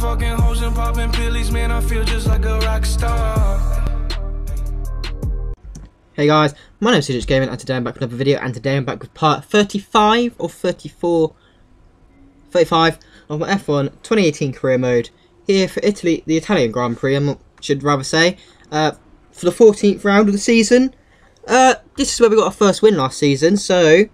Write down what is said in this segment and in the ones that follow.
fucking hoes and popping pillies, man, I feel just like a rock star. Hey guys, my name is CJ Gaming and today I'm back with another video, and today I'm back with part 35 or 35 of my F1 2018 career mode here for Italy, the Italian Grand Prix, I should rather say, for the 14th round of the season. This is where we got our first win last season, so,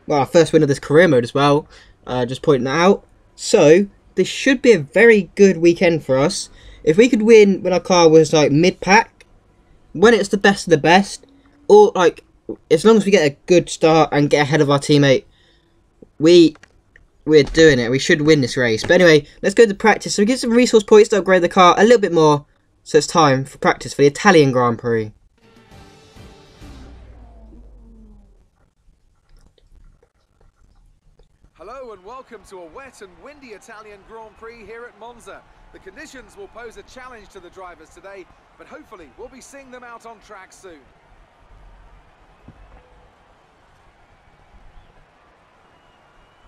well, our first win of this career mode as well, just pointing that out. So, this should be a very good weekend for us. If we could win when our car was like mid-pack, when it's the best of the best, or like as long as we get a good start and get ahead of our teammate, we're doing it. We should win this race. But anyway, let's go to practice. So we get some resource points to upgrade the car a little bit more. So it's time for practice for the Italian Grand Prix. Hello and welcome to a wet and windy Italian Grand Prix here at Monza. The conditions will pose a challenge to the drivers today, but hopefully we'll be seeing them out on track soon.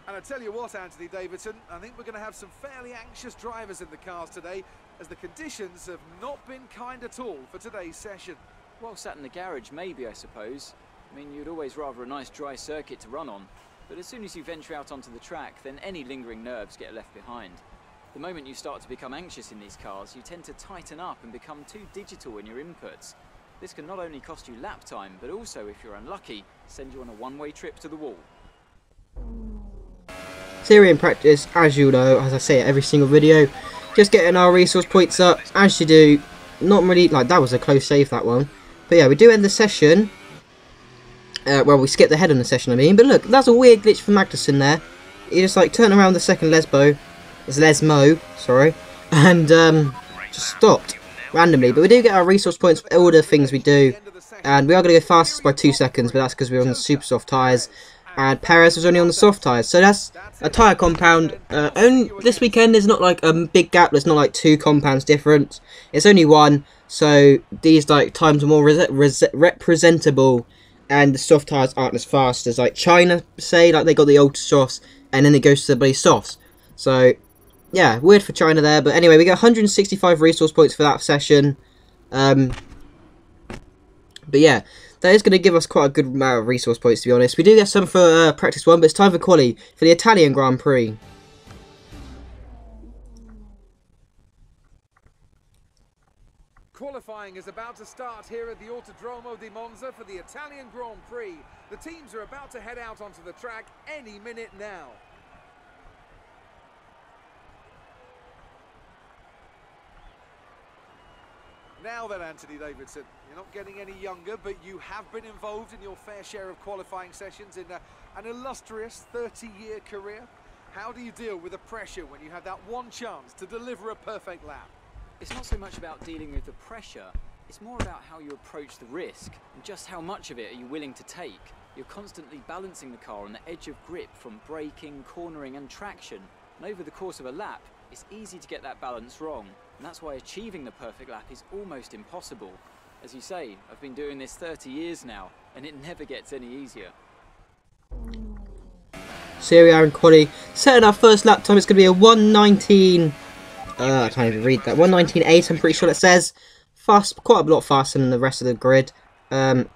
And I tell you what, Anthony Davidson, I think we're going to have some fairly anxious drivers in the cars today, as the conditions have not been kind at all for today's session. Well sat in the garage, maybe, I suppose. I mean, you'd always rather a nice dry circuit to run on, but as soon as you venture out onto the track, then any lingering nerves get left behind. The moment you start to become anxious in these cars, you tend to tighten up and become too digital in your inputs. This can not only cost you lap time, but also, if you're unlucky, send you on a one-way trip to the wall. Theory and practice, as you know, as I say at every single video, just getting our resource points up, as you do. Not really, like, that was a close save, that one. But yeah, we do end the session. Well, we skipped ahead on the session, I mean. But look, that's a weird glitch from Magnussen there. He just, like, turned around the second Lesmo, sorry, and just stopped randomly. But we do get our resource points for all the things we do. And we are going to go fastest by 2 seconds, but that's because we're on the super soft tyres. And Perez was only on the soft tyres, so that's a tyre compound. Only this weekend there's not like a big gap. There's not like 2 compounds difference. It's only 1, so these like times are more representable, and the soft tyres aren't as fast as like China say. Like they got the ultra softs, and then it goes to the bloody softs. So yeah, weird for China there. But anyway, we got 165 resource points for that session. But yeah. That is going to give us quite a good amount of resource points, to be honest. We do get some for practice 1, but it's time for quali for the Italian Grand Prix. Qualifying is about to start here at the Autodromo di Monza for the Italian Grand Prix. The teams are about to head out onto the track any minute now. Now then, Anthony Davidson, you're not getting any younger, but you have been involved in your fair share of qualifying sessions in an illustrious 30-year career. How do you deal with the pressure when you have that one chance to deliver a perfect lap? It's not so much about dealing with the pressure, it's more about how you approach the risk, and just how much of it are you willing to take. You're constantly balancing the car on the edge of grip from braking, cornering and traction, and over the course of a lap, it's easy to get that balance wrong, and that's why achieving the perfect lap is almost impossible. As you say, I've been doing this 30 years now, and it never gets any easier. So here we are in quali, setting our first lap time. It's going to be a 1:19. I can't even read that. 1:19.8. I'm pretty sure it says. Fast, quite a lot faster than the rest of the grid. But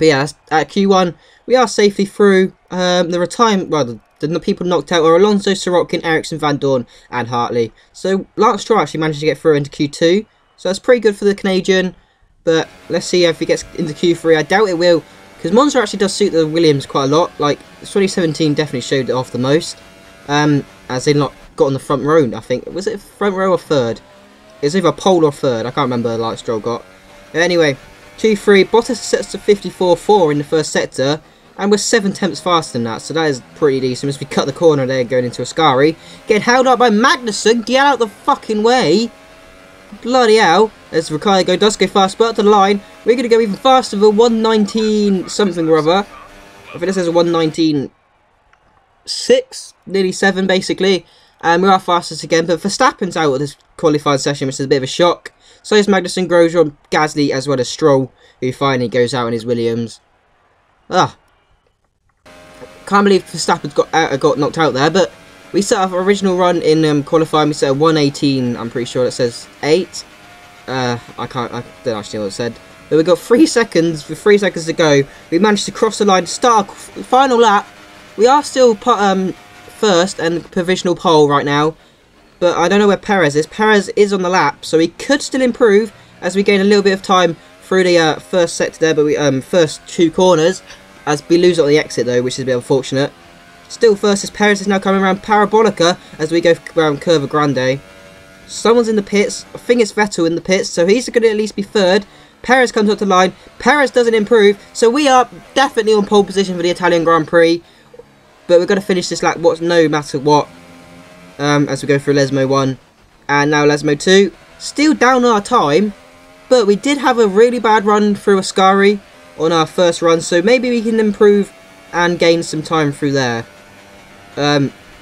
yeah, at Q1 we are safely through. The retirement, well, the people knocked out are Alonso, Sorokin, Ericsson, Van Dorn, and Hartley. So Lance Stroll actually managed to get through into Q2. So that's pretty good for the Canadian. But let's see if he gets into Q3. I doubt it will, because Monza actually does suit the Williams quite a lot. Like 2017 definitely showed it off the most. As they not got on the front row, I think. Was it front row or third? It was either pole or third. I can't remember the Lance Stroll got. But anyway, Q3. Bottas sets to 54.4 in the first sector. And we're 7/10 faster than that, so that is pretty decent. As we cut the corner there, going into Ascari. Getting held up by Magnussen. Get out the fucking way. Bloody hell. As Ricciardo does go fast, but up to the line. We're going to go even faster with a 1:19 something or other. I think this is a 1:19.6, nearly 7 basically. And we are fastest again, but Verstappen's out of this qualifying session, which is a bit of a shock. So is Magnussen, Grosjean, Gasly, as well as Stroll, who finally goes out in his Williams. Can't believe Verstappen got knocked out there, but We set our original run in qualifying. We set a 1:18. I'm pretty sure it says 8. I don't actually know what it said. But we got 3 seconds. With 3 seconds to go, we managed to cross the line. Start final lap. We are still first and provisional pole right now. But I don't know where Perez is. Perez is on the lap, so he could still improve as we gain a little bit of time through the first sector there, but we first 2 corners, as we lose it on the exit though, which is a bit unfortunate. Still first as Perez is now coming around Parabolica as we go around Curva Grande. Someone's in the pits. I think it's Vettel in the pits, so he's going to at least be third. Perez comes up the line. Perez doesn't improve, so we are definitely on pole position for the Italian Grand Prix. But we're going to finish this lap no matter what, as we go through Lesmo 1 and now Lesmo 2. Still down on our time, but we did have a really bad run through Ascari on our first run, so maybe we can improve and gain some time through there.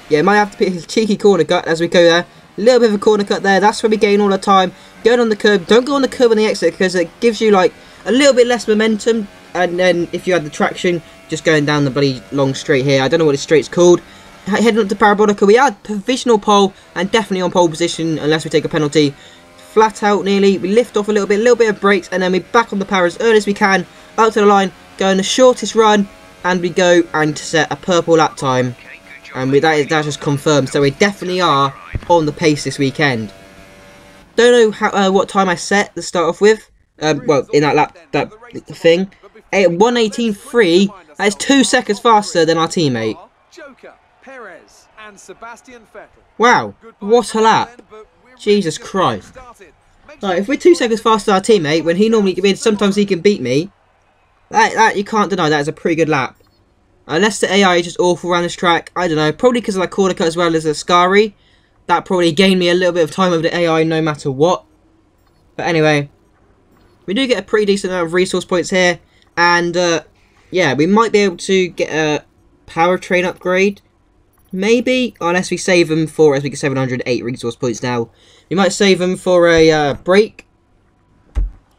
Yeah, might have to pick a cheeky corner cut as we go there. A little bit of a corner cut there. That's where we gain all the time. Going on the curb. Don't go on the curb on the exit because it gives you like a little bit less momentum. And then if you had the traction, just going down the bloody long straight here. I don't know what this straight's called. Heading up to Parabolica. We had provisional pole and definitely on pole position unless we take a penalty. Flat out nearly. We lift off a little bit of brakes, and then we back on the power as early as we can. Out to the line. Going the shortest run. And we go and set a purple lap time. And that just confirmed. So we definitely are on the pace this weekend. Don't know how what time I set to start off with. Well, in that lap, that thing. 1:18.3. That is 2 seconds faster than our teammate. Wow, what a lap. Jesus Christ. Like, if we're 2 seconds faster than our teammate, when he normally, sometimes he can beat me. That you can't deny, that is a pretty good lap. Unless the AI is just awful around this track, I don't know. Probably because of that corner cut as well as the Ascari. That probably gained me a little bit of time over the AI no matter what. But anyway, we do get a pretty decent amount of resource points here. And yeah, we might be able to get a powertrain upgrade. Maybe, unless we save them for, as we get 708 resource points now. We might save them for a brake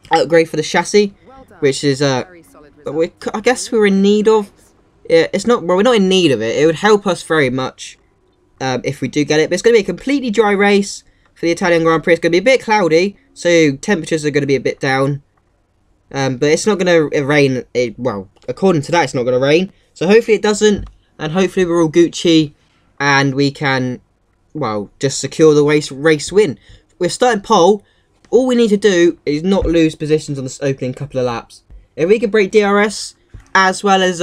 upgrade for the chassis. Which is, I guess we're in need of. It's not, well, we're not in need of it. It would help us very much if we do get it. But it's going to be a completely dry race for the Italian Grand Prix. It's going to be a bit cloudy, so temperatures are going to be a bit down. But it's not going to rain. Well, according to that, it's not going to rain. So hopefully it doesn't, and hopefully we're all Gucci, and we can, well, just secure the race win. We're starting pole. All we need to do is not lose positions on this opening couple of laps. If we can break DRS, as well as,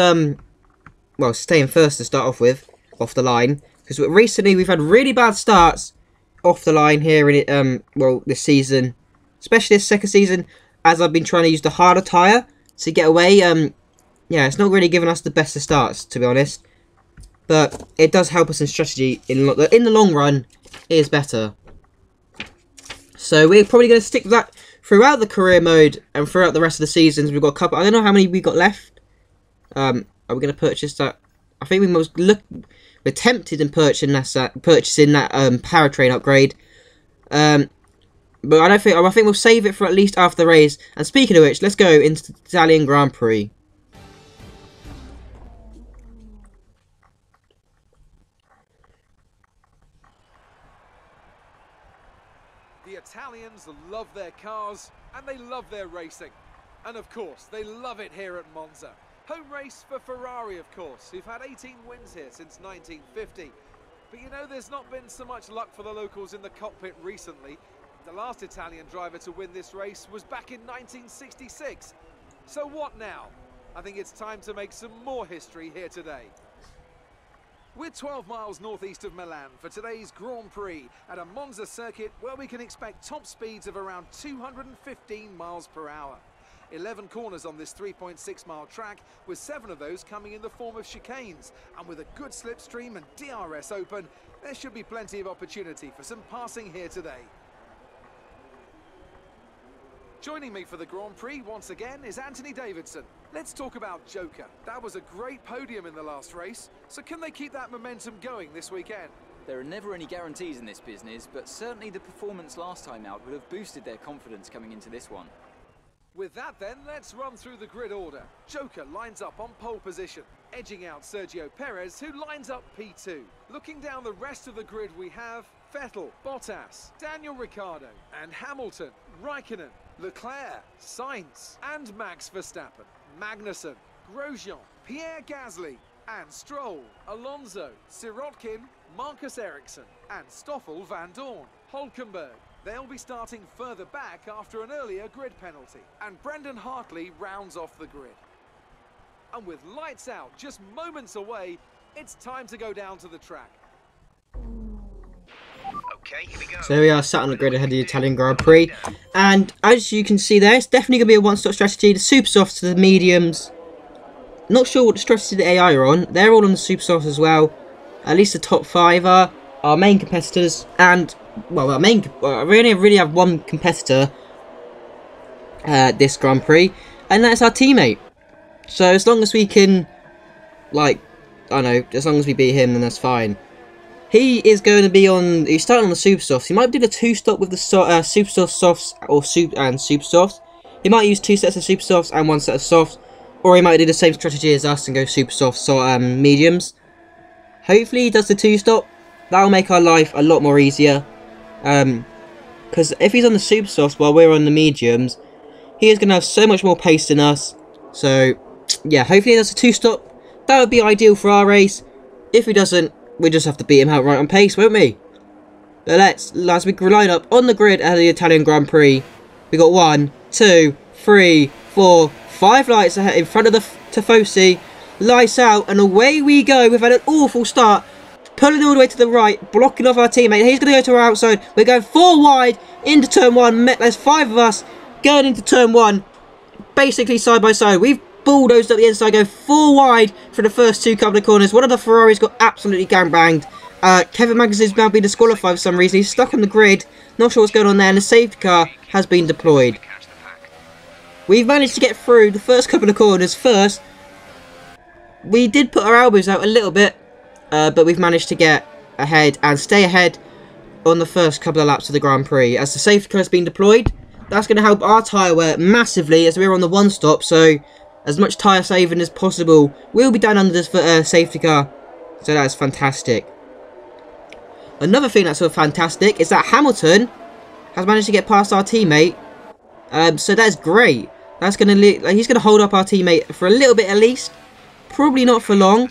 well, staying first to start off with, off the line. Because recently we've had really bad starts off the line here in it, well, this season. Especially this second season, as I've been trying to use the harder tyre to get away. Yeah, it's not really giving us the best of starts, to be honest. But it does help us in strategy. In the long run, it is better. So we're probably going to stick with that throughout the career mode and throughout the rest of the seasons. We've got a couple. I don't know how many we've got left. Are we going to purchase that? I think we're tempted in purchasing that powertrain upgrade. But I think we'll save it for at least after the race. And speaking of which, let's go into the Italian Grand Prix. The Italians love their cars and they love their racing. And of course, they love it here at Monza. Home race for Ferrari, of course, who've had 18 wins here since 1950. But you know, there's not been so much luck for the locals in the cockpit recently. The last Italian driver to win this race was back in 1966. So what now? I think it's time to make some more history here today. We're 12 miles northeast of Milan for today's Grand Prix at a Monza circuit where we can expect top speeds of around 215 miles per hour. 11 corners on this 3.6 mile track, with 7 of those coming in the form of chicanes. And with a good slipstream and DRS open, there should be plenty of opportunity for some passing here today. Joining me for the Grand Prix once again is Anthony Davidson. Let's talk about Joker. That was a great podium in the last race, so can they keep that momentum going this weekend? There are never any guarantees in this business, but certainly the performance last time out would have boosted their confidence coming into this one. With that then, let's run through the grid order. Joker lines up on pole position. edging out Sergio Perez, who lines up P2. Looking down the rest of the grid, we have Vettel, Bottas, Daniel Ricciardo, and Hamilton, Raikkonen, Leclerc, Sainz, and Max Verstappen, Magnussen, Grosjean, Pierre Gasly, and Stroll, Alonso, Sirotkin, Marcus Ericsson, and Stoffel van Dorn, Hulkenberg. They'll be starting further back after an earlier grid penalty, and Brendan Hartley rounds off the grid. And with lights out just moments away, it's time to go down to the track. Okay, here we go. So we are sat on the grid ahead of the Italian Grand Prix, and as you can see there, it's definitely going to be a one-stop strategy. The super softs to the mediums. Not sure what the strategy the AI are on. They're all on the super softs as well. At least the top 5 are our main competitors, and well, we only really have one competitor this Grand Prix, and that's our teammate. So as long as we can, like, I don't know, as long as we beat him, then that's fine. He is going to be on. He's starting on the super softs. He might do the 2-stop with the super soft softs or super softs. He might use 2 sets of super softs and 1 set of softs, or he might do the same strategy as us and go super soft, mediums. Hopefully he does the 2-stop. That'll make our life a lot more easier. Because if he's on the super softs while we're on the mediums, he is going to have so much more pace than us. So yeah, hopefully he does a 2-stop. That would be ideal for our race. If he doesn't, we just have to beat him outright on pace, won't we? But let's we line up on the grid at the Italian Grand Prix. We got 1, 2, 3, 4, 5 lights ahead in front of the Tifosi. Lights out, and away we go. We've had an awful start. Pulling all the way to the right, blocking off our teammate. He's going to go to our outside. We're going 4 wide into turn 1. There's 5 of us going into turn 1. Basically side by side. We've bulldozed up the inside, go 4 wide for the first 2 couple of corners. One of the Ferraris got absolutely gangbanged. Kevin Magnussen's now been disqualified for some reason. He's stuck on the grid. Not sure what's going on there. And the safety car has been deployed. We've managed to get through the first couple of corners first. We did put our elbows out a little bit, but we've managed to get ahead and stay ahead on the first couple of laps of the Grand Prix. As the safety car has been deployed, that's going to help our tyre wear massively as we're on the 1-stop, so as much tyre saving as possible will be done under this safety car, so that's fantastic. Another thing that's sort of fantastic is that Hamilton has managed to get past our teammate, so that's great. That's going to he's going to hold up our teammate for a little bit at least. Probably not for long,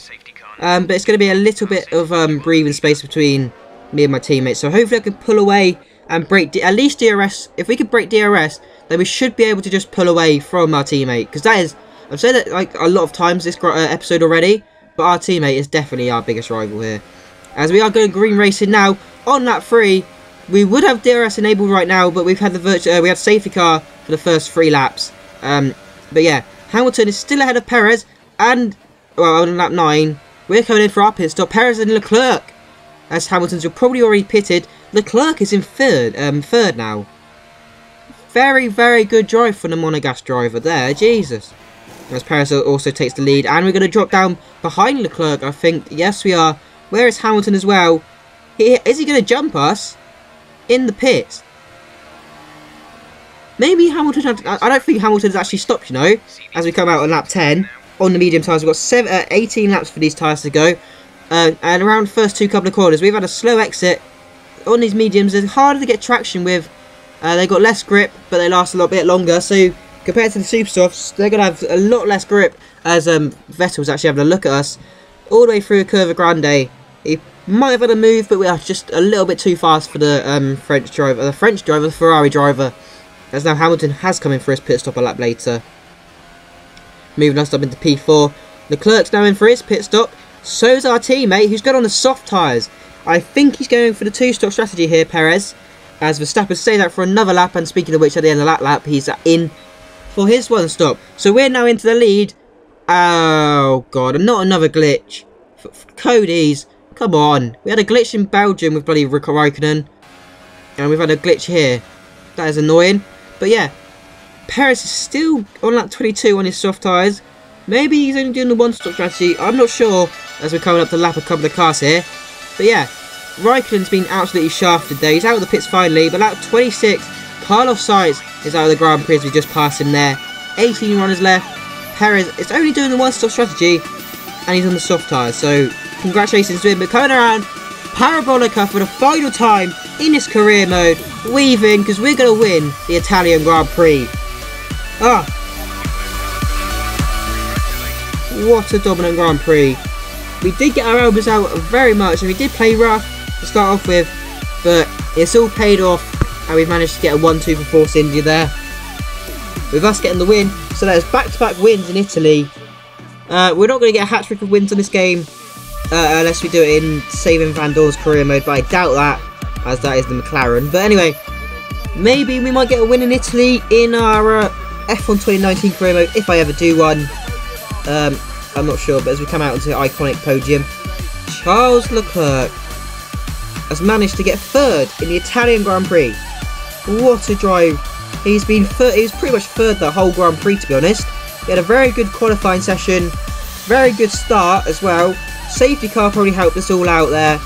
but it's going to be a little bit of breathing space between me and my teammates. So hopefully I can pull away and break at least DRS. If we could break DRS, then we should be able to just pull away from our teammate. Because that is, I've said it like a lot of times this episode already, but our teammate is definitely our biggest rival here. As we are going green racing now on lap 3, we would have DRS enabled right now, but we've had the we had safety car for the first 3 laps. But yeah, Hamilton is still ahead of Perez and. Well, on lap 9, we're coming in for our pit stop. Perez and Leclerc, as Hamilton's probably already pitted. Leclerc is in third now. Very, very good drive from the Monegasque driver there. Jesus. As Perez also takes the lead, and we're going to drop down behind Leclerc, I think. Yes, we are. Where is Hamilton as well? Is he going to jump us in the pits? Maybe Hamilton. I don't think Hamilton's actually stopped, you know, as we come out on lap 10. On the medium tyres, we've got 18 laps for these tyres to go, and around the first 2 couple of corners we've had a slow exit on these mediums. They're harder to get traction with. They've got less grip, but they last a lot bit longer, so compared to the super softs, they're going to have a lot less grip. As Vettel's actually having a look at us all the way through Curva Grande. He might have had a move, but we are just a little bit too fast for the French driver, the Ferrari driver, as now Hamilton has come in for his pit stop a lap later. Moving us up into P4. Leclerc's now in for his pit stop. So's our teammate, who's got on the soft tyres. I think he's going for the 2-stop strategy here, Perez. As Verstappen stays out for another lap, and speaking of which, at the end of that lap, he's in for his 1-stop. So we're now into the lead. Oh, God, and not another glitch. Cody's, come on. We had a glitch in Belgium with bloody Raikkonen. And we've had a glitch here. That is annoying. But yeah. Perez is still on lap 22 on his soft tyres. Maybe he's only doing the 1-stop strategy. I'm not sure as we're coming up to lap a couple of cars here. But yeah, Raikkonen's been absolutely shafted there. He's out of the pits finally. But lap 26, Carlos Sainz is out of the Grand Prix as we just passed him there. 18 runners left. Perez is only doing the 1-stop strategy. And and he's on the soft tyres. So congratulations to him. But coming around, Parabolica for the final time in his career mode, weaving because we're going to win the Italian Grand Prix. Ah, what a dominant Grand Prix. We did get our elbows out very much, and we did play rough to start off with, but it's all paid off, and we've managed to get a 1-2 for Force India there, with us getting the win. So there's back-to-back wins in Italy. We're not going to get a hat-trick of wins on this game, unless we do it in saving Van Dorn's career mode, but I doubt that, as that is the McLaren. But anyway, maybe we might get a win in Italy in our F1 2019 career mode, if I ever do one. I'm not sure, but as we come out onto the iconic podium, Charles Leclerc has managed to get third in the Italian Grand Prix. What a drive. He's been third, he was pretty much third the whole Grand Prix, to be honest. He had a very good qualifying session, very good start as well. Safety car probably helped us all out there.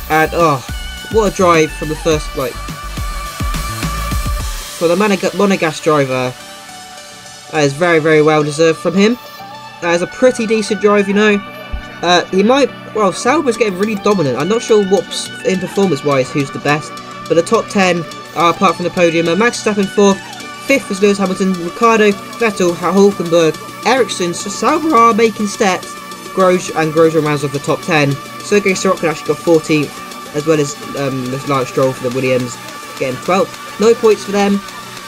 And oh, what a drive from the first, like, for the Monegasque driver. That is very, very well deserved from him. That is a pretty decent drive, you know. He might, well, Sauber's getting really dominant. I'm not sure what, in performance-wise, who's the best. But the top 10, apart from the podium, Max Verstappen 4th, 5th was Lewis Hamilton, Ricciardo, Vettel, Hulkenberg, Ericsson. So Sauber are making steps. Grosjean rounds off the top 10. Sergei Sorokin actually got 14th, as well as Lance Stroll for the Williams, getting 12th. No points for them,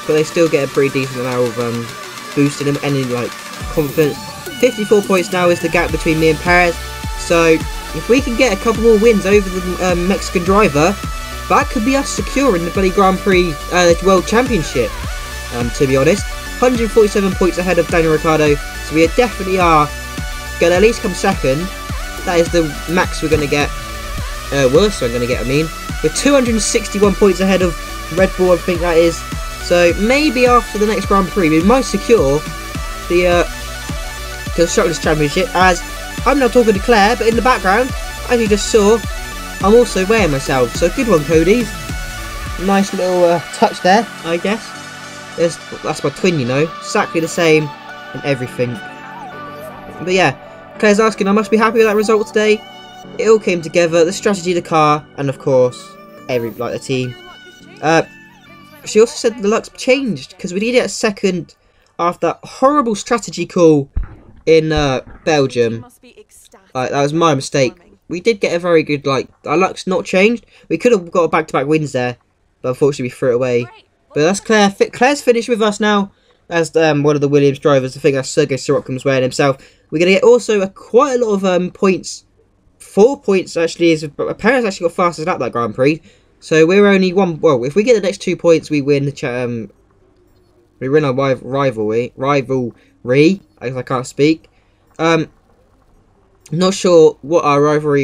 but they still get a pretty decent amount of boosting them, any like confidence. 54 points now is the gap between me and Perez. So if we can get a couple more wins over the Mexican driver, that could be us securing the bloody Grand Prix World Championship. To be honest, 147 points ahead of Daniel Ricciardo, so we definitely are going to at least come second. That is the max we're going to get. Worst I'm going to get, I mean. We're 261 points ahead of Red Bull, I think that is. So maybe after the next Grand Prix, we might secure the Constructors' Championship, as I'm now talking to Claire, but in the background, as you just saw, I'm also weighing myself. So good one, Cody. Nice little touch there, I guess. That's my twin, you know. Exactly the same and everything. But yeah, Claire's asking, I must be happy with that result today. It all came together, the strategy, the car, and of course, the team. She also said the luck's changed, because we did get a second after that horrible strategy call in Belgium. That was my mistake. We did get a very good, our luck's not changed. We could have got back-to-back wins there, but unfortunately we threw it away. But that's Claire. Claire's finished with us now as one of the Williams drivers. I think that's Sergei Sorokin was wearing himself. We're going to get also quite a lot of points. 4 points actually. Perez actually got fastest at that Grand Prix. So we're only one. Well, if we get the next 2 points, we win the we win our rivalry. I can't speak. Not sure what our rivalry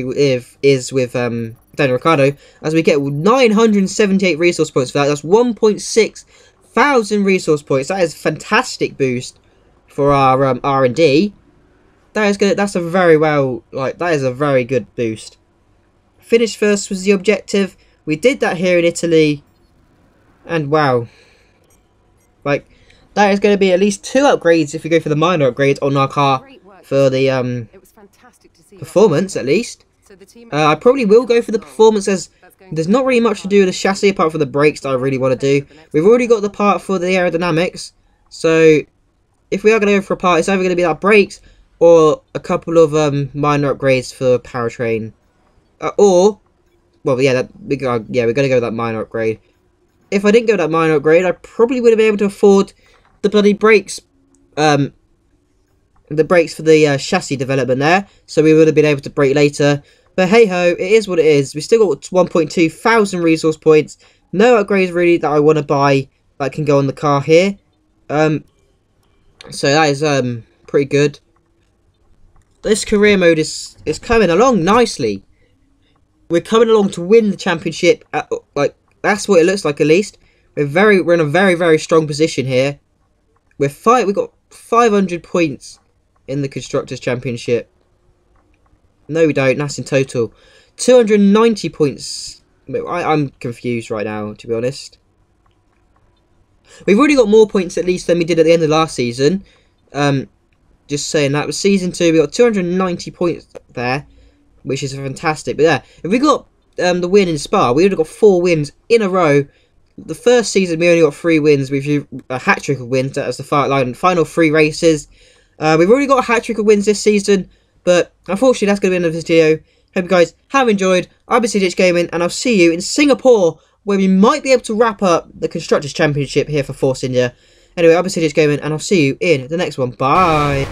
is with Daniel Ricciardo, as we get 978 resource points for that. That's 1.6 thousand resource points. That is a fantastic boost for our R&D. That is good. That's a very that is a very good boost. Finish first was the objective. We did that here in Italy, and wow, that is going to be at least 2 upgrades if we go for the minor upgrades on our car for the performance at least. I probably will go for the performance, as there's not really much to do with the chassis apart from the brakes that I really want to do. We've already got the part for the aerodynamics, so if we are going to go for a part, it's either going to be that brakes or a couple of minor upgrades for powertrain, or well, yeah, we're going to go with that minor upgrade. If I didn't go with that minor upgrade, I probably wouldn't be able to afford the bloody brakes, the brakes for the chassis development there, so we would have been able to brake later. But hey ho, it is what it is. We still got 1.2 thousand resource points. No upgrades really that I want to buy that can go on the car here. So that is pretty good. This career mode is coming along nicely. We're coming along to win the championship. That's what it looks like, at least. We're in a very, very strong position here. We've got 500 points in the Constructors' Championship. No, we don't. That's in total. 290 points. I'm confused right now, to be honest. We've already got more points, at least, than we did at the end of last season. Just saying, that was Season 2. We got 290 points there, which is fantastic. But yeah, if we got the win in Spa, we would have got 4 wins in a row. The first season, we only got 3 wins. We've a hat-trick of wins. That was the final 3 races. We've already got a hat-trick of wins this season, but unfortunately, that's going to be the end of this video. Hope you guys have enjoyed. I've been CDH Gaming, and I'll see you in Singapore, where we might be able to wrap up the Constructors' Championship here for Force India. Anyway, I've been CDH Gaming, and I'll see you in the next one. Bye!